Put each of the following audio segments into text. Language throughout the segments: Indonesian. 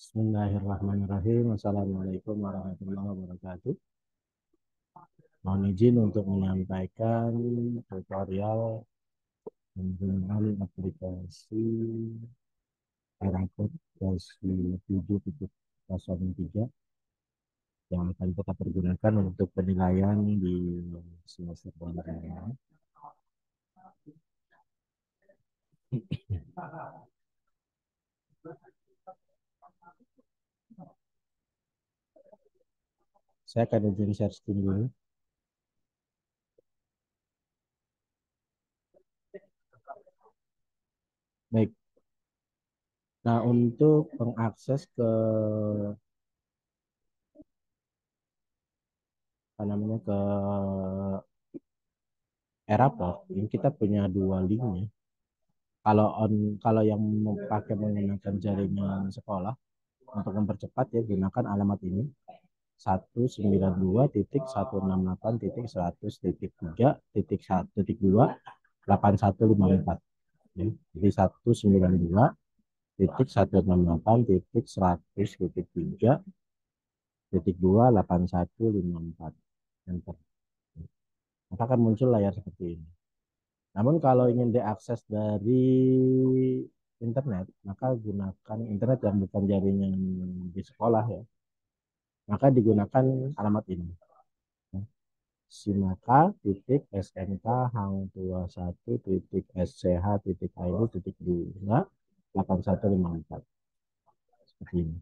Bismillahirrahmanirrahim. Assalamualaikum warahmatullahi wabarakatuh. Mohon izin untuk menyampaikan tutorial penggunaan aplikasi Eraport versi 7.03 yang akan kita pergunakan untuk penilaian di semester ini. Saya akan izin share screen dulu. Baik. Nah, untuk mengakses ke ke Eraport, ini kita punya dua linknya. Kalau yang menggunakan jaringan sekolah untuk mempercepat ya gunakan alamat ini 192.168.100.3.1.2 ya. Jadi 192.168.100.3.28154 enter. Maka akan muncul layar seperti ini. Namun kalau ingin diakses dari internet, maka gunakan internet yang bukan jaringan di sekolah ya. Maka digunakan alamat ini. Simaka.smk hang21.sch.id.2 8154 seperti ini.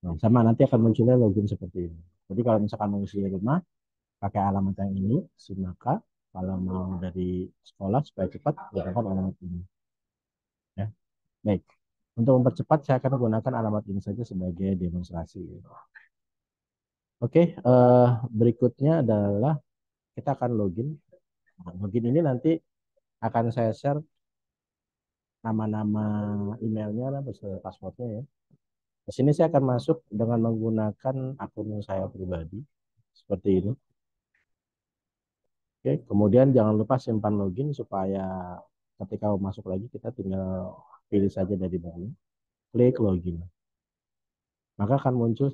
Nah, sama nanti akan munculnya login seperti ini. Jadi kalau misalkan mau isi rumah, pakai alamat yang ini, Simaka. Kalau mau dari sekolah supaya cepat, gunakan alamat ini. Ya. Baik. Untuk mempercepat, saya akan gunakan alamat ini saja sebagai demonstrasi. Oke, berikutnya adalah kita akan login. Nah, login ini nanti akan saya share nama-nama emailnya lah beserta passwordnya ya. Di sini saya akan masuk dengan menggunakan akun saya pribadi seperti ini. Oke, kemudian jangan lupa simpan login supaya ketika masuk lagi kita tinggal pilih saja dari bawah. Klik login. Maka akan muncul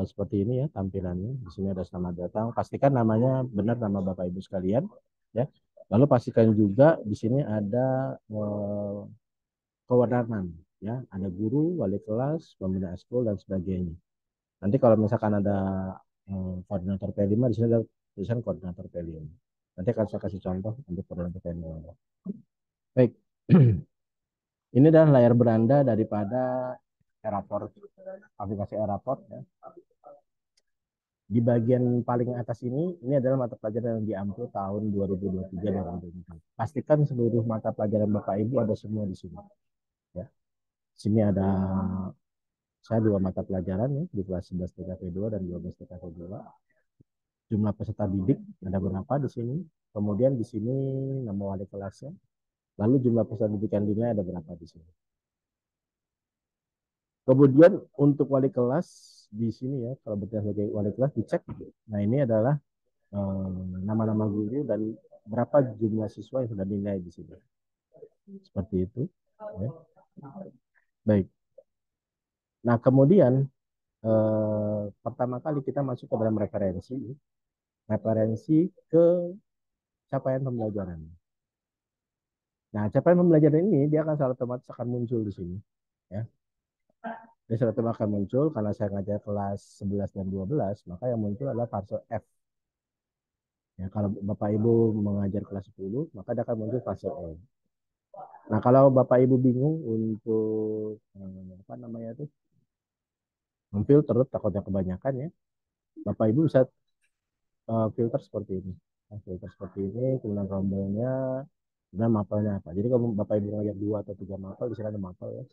seperti ini ya tampilannya. Di sini ada selamat datang. Pastikan namanya benar nama Bapak Ibu sekalian ya. Lalu pastikan juga di sini ada kewenangan ya, ada guru, wali kelas, pembina ekskul dan sebagainya. Nanti kalau misalkan ada koordinator P5 di sini ada tulisan koordinator P5. Nanti akan saya kasih contoh untuk koordinator P5. Baik. Ini adalah layar beranda daripada Eraport, aplikasi Eraport ya. Di bagian paling atas ini adalah mata pelajaran yang diambil tahun 2023 dan 2024. Pastikan seluruh mata pelajaran Bapak Ibu ada semua di sini. Ya. Sini ada saya dua mata pelajaran ya, di kelas 11 TKP2 dan 12 TKP2. Jumlah peserta didik ada berapa di sini. Kemudian di sini nama wali kelasnya. Lalu jumlah peserta didik yang dinilai ada berapa di sini. Kemudian untuk wali kelas di sini ya, kalau berarti sebagai wali kelas dicek. Nah ini adalah nama-nama guru dan berapa jumlah siswa yang sudah dinilai di sini. Seperti itu. Ya. Baik. Nah kemudian pertama kali kita masuk ke dalam referensi ke capaian pembelajaran. Nah capaian pembelajaran ini dia akan secara otomatis akan muncul di sini. Ya. Dia secara otomatis akan muncul karena saya ngajar kelas 11 dan 12, maka yang muncul adalah fase F. Ya, kalau Bapak Ibu mengajar kelas 10, maka dia akan muncul fase E. Nah, kalau Bapak Ibu bingung untuk apa namanya itu memfilter takutnya kebanyakan ya, Bapak Ibu bisa filter seperti ini. Nah, filter seperti ini, kemudian rombelnya, kemudian mapelnya apa. Jadi kalau Bapak Ibu ngajar 2 atau 3 mapel, di sini ada mapel ya.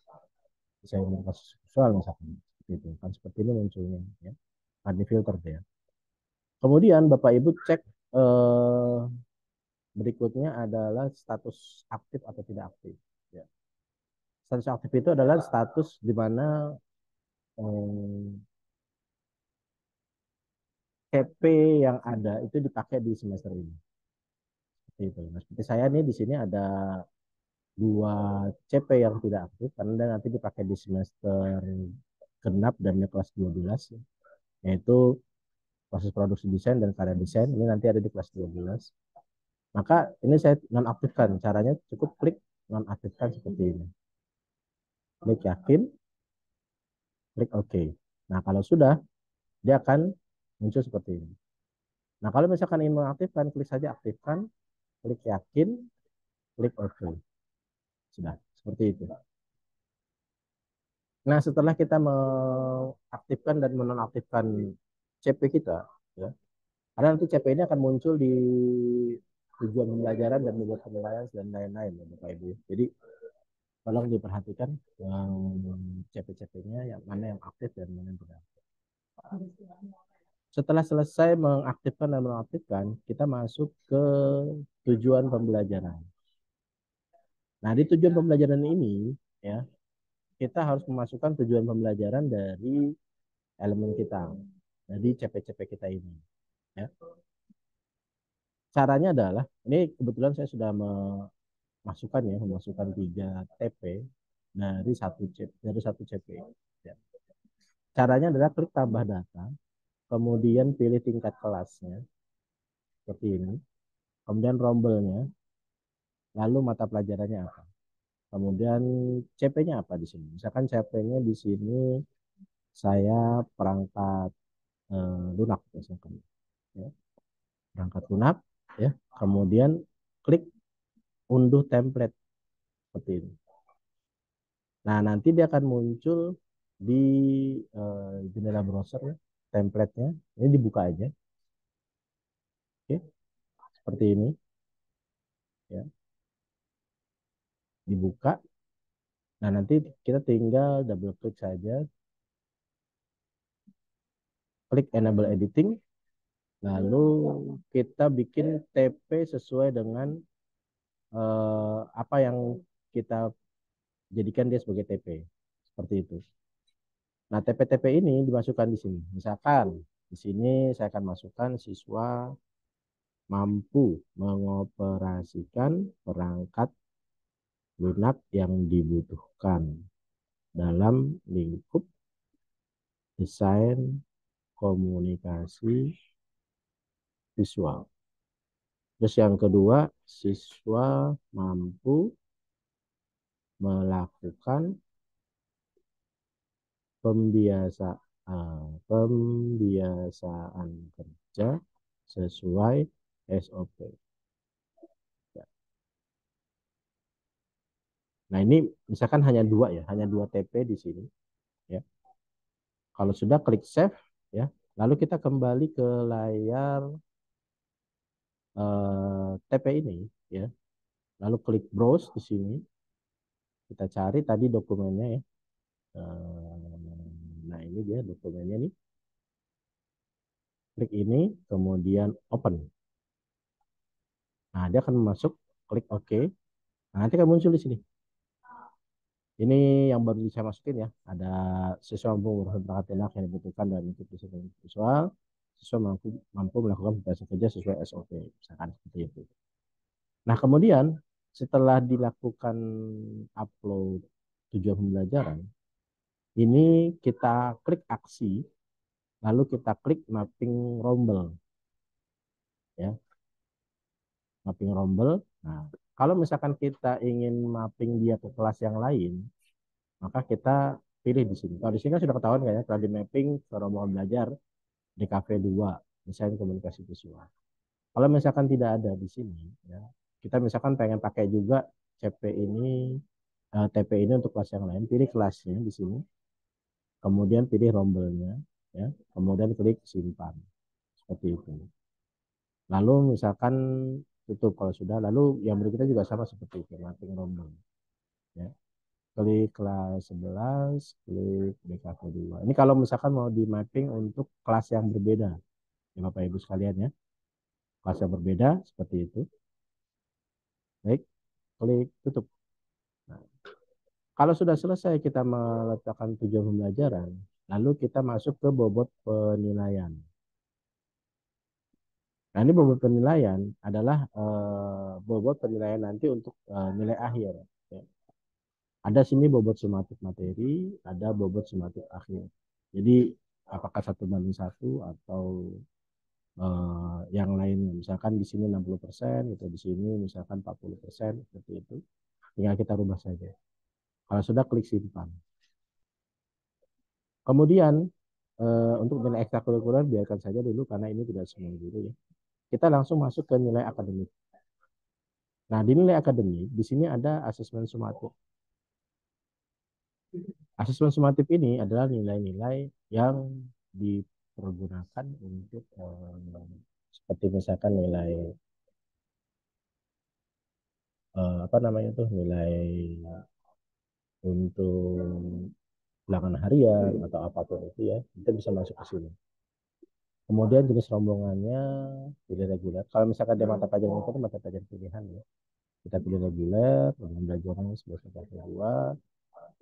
Saya ingin kasus visual misalkan seperti itu. Kan seperti ini munculnya ya. Akan difilter ya. Kemudian Bapak Ibu cek berikutnya adalah status aktif atau tidak aktif. Ya. Status aktif itu adalah status di mana CP yang ada itu dipakai di semester ini. Seperti itu. Nah, seperti saya nih di sini ada dua CP yang tidak aktif karena nanti dipakai di semester genap dan di kelas 12 ya, yaitu proses produksi desain dan karya desain ini nanti ada di kelas 12. Maka ini saya nonaktifkan. Caranya cukup klik nonaktifkan seperti ini. Klik yakin, klik OK. Nah, kalau sudah, dia akan muncul seperti ini. Nah, kalau misalkan ingin mengaktifkan, klik saja aktifkan, klik yakin, klik OK. Sudah, seperti itu. Nah, setelah kita mengaktifkan dan menonaktifkan CP kita, ya, karena nanti CP ini akan muncul di tujuan pembelajaran dan bobot penilaian dan lain-lain, ya, Bapak Ibu. Jadi, tolong diperhatikan yang CP-CP-nya, yang mana yang aktif dan mana yang tidak. Setelah selesai mengaktifkan dan menonaktifkan, kita masuk ke tujuan pembelajaran. Nah, di tujuan pembelajaran ini, ya, kita harus memasukkan tujuan pembelajaran dari elemen kita, dari CP-CP kita ini. Ya. Caranya adalah, ini kebetulan saya sudah memasukkan ya, memasukkan 3 TP dari satu CP. Ya. Caranya adalah klik tambah data, kemudian pilih tingkat kelasnya, seperti ini, kemudian rombelnya, lalu mata pelajarannya apa. Kemudian CP-nya apa di sini? Misalkan CP-nya di sini saya perangkat lunak misalkan, ya. Perangkat lunak, ya. Kemudian klik unduh template seperti ini. Nah, nanti dia akan muncul di jendela browser ya, template-nya. Ini dibuka aja. Oke, seperti ini ya. Dibuka. Nah, nanti kita tinggal double klik saja, klik enable editing, lalu kita bikin TP sesuai dengan apa yang kita jadikan dia sebagai TP. Seperti itu. Nah, TP-TP ini dimasukkan di sini. Misalkan di sini saya akan masukkan siswa mampu mengoperasikan perangkat lunak yang dibutuhkan dalam lingkup desain komunikasi visual. Terus yang kedua, siswa mampu melakukan pembiasaan kerja sesuai SOP. Nah, ini misalkan hanya dua ya, hanya dua TP di sini ya. Kalau sudah klik save ya, lalu kita kembali ke layar TP ini ya. Lalu klik browse di sini. Kita cari tadi dokumennya ya. Nah, ini dia dokumennya nih. Klik ini, kemudian open. Nah, dia akan masuk, klik OK. Nah, nanti akan muncul di sini. Ini yang baru saya masukin ya. Ada siswa mampu menggunakan perangkat lunak yang dibutuhkan dalam bentuk desain visual. Siswa mampu melakukan pembahasan kerja sesuai SOP. Misalkan seperti itu. Nah, kemudian setelah dilakukan upload tujuan pembelajaran, ini kita klik aksi, lalu kita klik mapping rombel. Ya, mapping rombel. Nah, kalau misalkan kita ingin mapping dia ke kelas yang lain, maka kita pilih di sini. Kalau di sini kan sudah ketahuan kan ya, telah di mapping ke rombongan belajar di KV2, desain komunikasi visual. Kalau misalkan tidak ada di sini, ya, kita misalkan pengen pakai juga CP ini, TP ini untuk kelas yang lain, pilih kelasnya di sini, kemudian pilih rombelnya, ya, kemudian klik simpan, seperti itu. Lalu misalkan tutup kalau sudah, lalu yang berikutnya juga sama seperti itu, mapping rombel. Ya. Klik kelas 11, klik BKK2. Ini kalau misalkan mau di mapping untuk kelas yang berbeda, ya Bapak Ibu sekalian ya. Kelas yang berbeda seperti itu. Baik, klik tutup. Nah, kalau sudah selesai kita meletakkan tujuan pembelajaran, lalu kita masuk ke bobot penilaian. Nah, ini bobot penilaian adalah bobot penilaian nanti untuk nilai akhir. Ada sini bobot sumatif materi, ada bobot sumatif akhir. Jadi apakah 1:1 atau yang lainnya. Misalkan di sini 60%, gitu. Di sini misalkan 40%, seperti itu. Tinggal kita rubah saja. Kalau sudah klik simpan. Kemudian untuk nilai ekstrakurikuler biarkan saja dulu karena ini tidak semua guru ya. Kita langsung masuk ke nilai akademik. Nah, di nilai akademik, di sini ada asesmen sumatif. Asesmen sumatif ini adalah nilai-nilai yang dipergunakan untuk seperti misalkan nilai apa namanya tuh nilai untuk bilangan harian atau apapun itu ya, kita bisa masuk ke sini. Kemudian jenis rombongannya pilih reguler. Kalau misalkan dia mata pelajaran itu mata pelajaran pilihan ya. Kita pilih reguler, dengan belajarnya 11:42,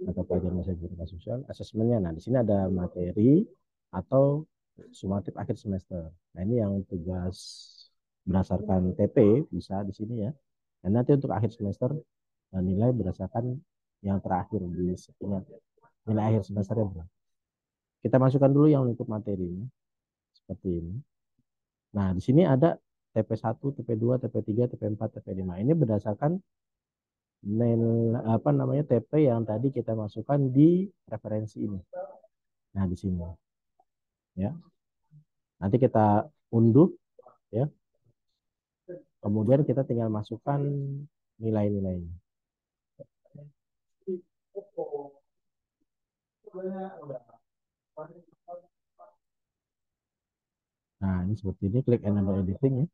mata pelajaran bahasa Indonesia sosial, asesmennya. Nah, di sini ada materi atau sumatif akhir semester. Nah, ini yang tugas berdasarkan TP bisa di sini ya. Dan nanti untuk akhir semester nilai berdasarkan yang terakhir di sini. Nilai akhir semester ya, bro. Kita masukkan dulu yang untuk materinya seperti ini. Nah, di sini ada TP1, TP2, TP3, TP4, TP5. Ini berdasarkan nilai apa namanya TP yang tadi kita masukkan di referensi ini. Nah, di sini ya. Nanti kita unduh ya. Kemudian kita tinggal masukkan nilai-nilainya. Nah, ini seperti ini, klik enable editing ya.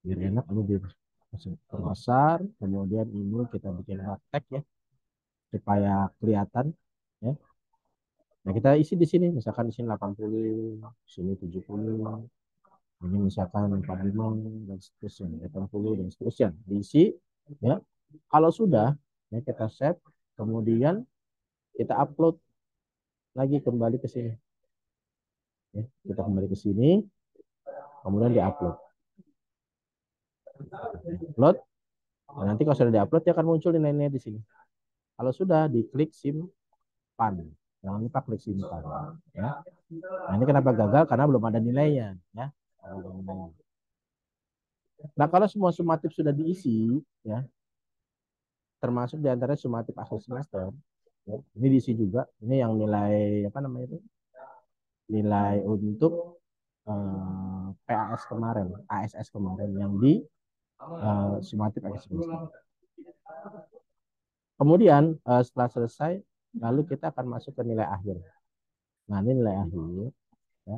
Biar enak lalu diperbesar, kemudian ini kita bikin tag ya supaya kelihatan ya. Nah, kita isi di sini, misalkan di sini 80, di sini 70, ini misalkan 45 dan seterusnya, 80 dan seterusnya. Diisi ya. Kalau sudah, ya kita save, kemudian kita upload lagi kembali ke sini. Ya, kita kembali ke sini, kemudian diupload. Upload. Nah, nanti kalau sudah diupload, dia akan muncul nilai-nilai di sini. Kalau sudah, diklik simpan. Jangan lupa klik simpan. Ya. Nah, ini kenapa gagal? Karena belum ada nilainya. Ya. Nah, kalau semua sumatif sudah diisi, ya, termasuk diantara sumatif akhir semester, ya, ini diisi juga. Ini yang nilai apa namanya itu? Nilai untuk PAS kemarin, ASS kemarin yang di sumatif akhir semester. Kemudian setelah selesai, lalu kita akan masuk ke nilai akhir. Nah, ini nilai akhir. Ya.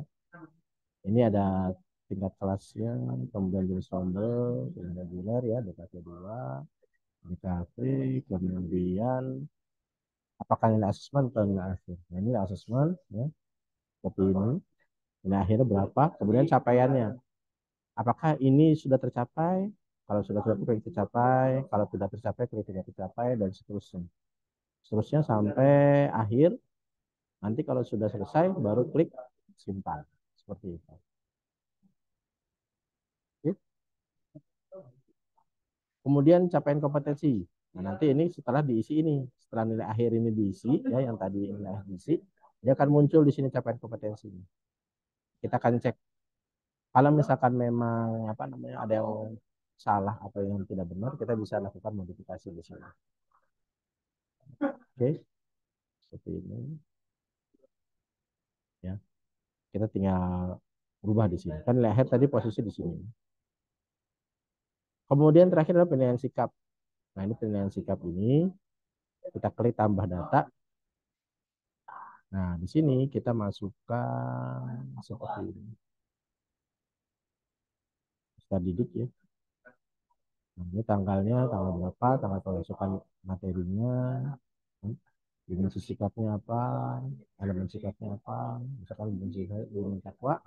Ini ada tingkat kelasnya, kemudian jenis rombel, reguler ya, DKP 2, DKP, kemudian apakah nilai asesmen atau nilai akhir. Nah, ini nilai asesmen ya, seperti ini. Nilai akhirnya berapa, kemudian capaiannya. Apakah ini sudah tercapai? Kalau sudah tercapai, kalau tidak tercapai, kalau tidak tercapai, dan seterusnya. Seterusnya sampai akhir. Nanti kalau sudah selesai, baru klik simpan. Seperti itu. Oke. Kemudian capaian kompetensi. Nah, nanti ini setelah diisi ini, setelah nilai akhir ini diisi, ya yang tadi nilai akhir diisi, dia akan muncul di sini capaian kompetensi. Kita akan cek. Kalau misalkan memang apa namanya ada yang salah atau yang tidak benar, kita bisa lakukan modifikasi di sini. Oke, seperti ini. Ya, kita tinggal berubah di sini. Kan nilai akhir tadi posisi di sini. Kemudian terakhir adalah penilaian sikap. Nah, ini penilaian sikap ini kita klik tambah data. Nah, di sini kita masukkan seperti ini. Kita didik ya. Nah, ini tanggalnya, tanggal berapa, tanggal pemasukan materinya, dimensi sikapnya apa, elemen sikapnya apa, misalkan dimensi takwa,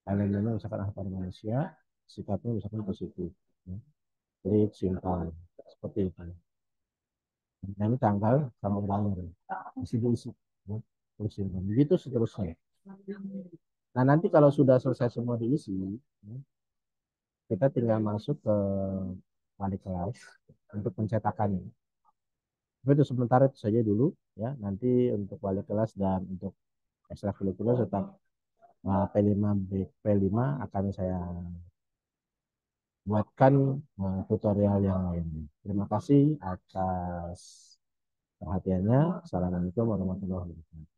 elemennya misalkan akar manusia, sikapnya misalkan positif. Ya. Jadi simpan seperti itu. Nah, ini tanggal sama tanggal. Isi diisi. Ya. Terus simpan. Begitu seterusnya. Nah, nanti kalau sudah selesai semua diisi, ya, kita tinggal masuk ke wali kelas untuk pencetakannya. Tapi itu sementara itu saja dulu ya. Nanti untuk wali kelas dan untuk ekstrakurikuler tetap P5 P5 akan saya buatkan tutorial yang lain. Terima kasih atas perhatiannya. Assalamualaikum warahmatullahi wabarakatuh.